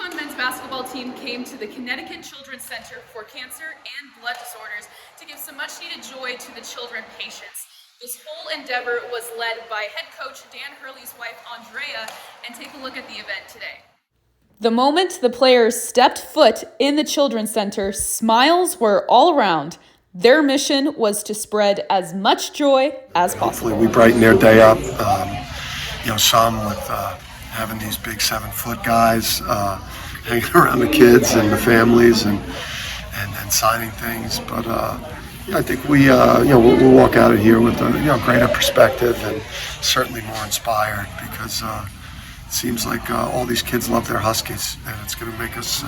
UConn men's basketball team came to the Connecticut Children Center for Cancer and Blood Disorders to give some much-needed joy to the children patients. This whole endeavor was led by head coach Dan Hurley's wife, Andrea, and take a look at the event today. The moment the players stepped foot in the Children's Center, smiles were all around. Their mission was to spread as much joy as possible. Hopefully we brighten their day up. Some with having these big 7-foot guys hanging around the kids and the families and signing things. But I think we'll walk out of here with a greater perspective and certainly more inspired because it seems like all these kids love their Huskies, and it's going to make us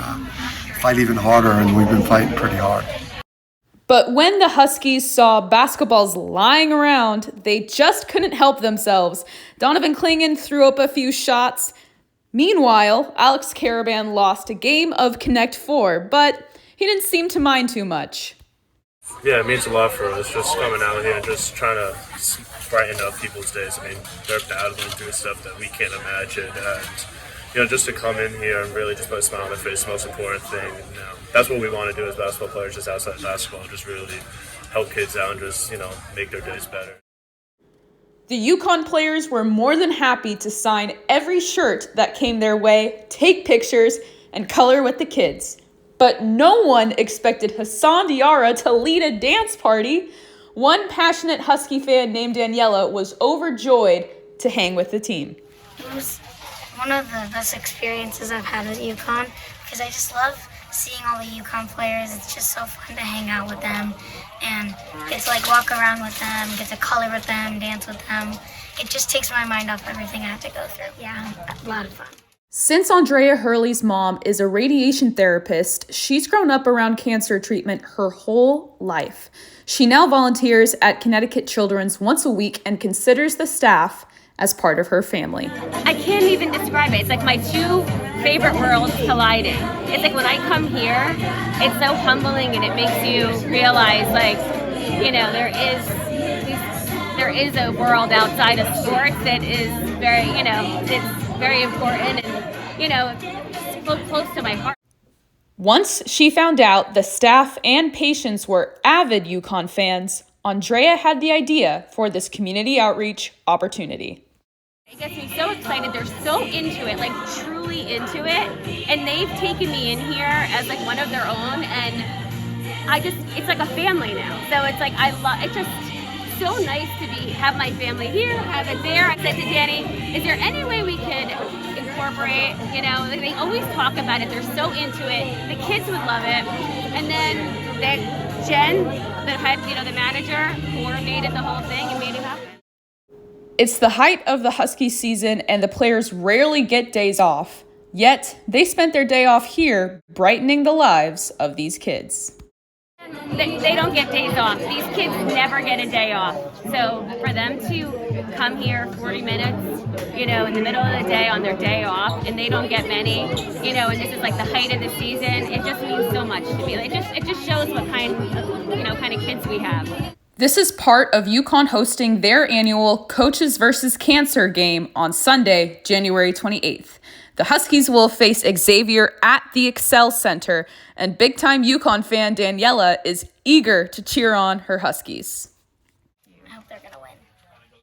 fight even harder, and we've been fighting pretty hard. But when the Huskies saw basketballs lying around, they just couldn't help themselves. Donovan Clingan threw up a few shots. Meanwhile, Alex Caravan lost a game of Connect 4, but he didn't seem to mind too much. Yeah, it means a lot for us, just coming out here and just trying to brighten up people's days. I mean, they're battling through stuff that we can't imagine, and just to come in here and really just put a smile on their face, the most important thing. That's what we want to do as basketball players, just outside of basketball, just really help kids out and just, make their days better. The UConn players were more than happy to sign every shirt that came their way, take pictures, and color with the kids. But no one expected Hassan Diarra to lead a dance party. One passionate Husky fan named Daniela was overjoyed to hang with the team. It was one of the best experiences I've had at UConn because I just love seeing all the UConn players. It's just so fun to hang out with them and get to walk around with them, get to color with them, dance with them. It just takes my mind off everything I have to go through. Yeah, a lot of fun. Since Andrea Hurley's mom is a radiation therapist, she's grown up around cancer treatment her whole life. She now volunteers at Connecticut Children's once a week and considers the staff as part of her family. I can't even describe it. It's like my two favorite worlds colliding. It's like when I come here, it's so humbling and it makes you realize there is a world outside of sports that is very, it's very important and, it's close to my heart. Once she found out the staff and patients were avid UConn fans, Andrea had the idea for this community outreach opportunity. It gets me so excited. They're so into it, truly into it. And they've taken me in here as one of their own. And it's like a family now. So it's it's just so nice to have my family here, have it there. I said to Danny, is there any way we could incorporate, they always talk about it. They're so into it. The kids would love it. And then Jen, the manager, coordinated the whole thing and made it happen. It's the height of the Husky season and the players rarely get days off. Yet, they spent their day off here brightening the lives of these kids. They don't get days off. These kids never get a day off. So for them to come here 40 minutes, in the middle of the day on their day off, and they don't get many, and this is the height of the season, it just means so much to me. It just shows what kind of kids we have. This is part of UConn hosting their annual Coaches vs. Cancer game on Sunday, January 28th. The Huskies will face Xavier at the Excel Center, and big-time UConn fan Daniela is eager to cheer on her Huskies.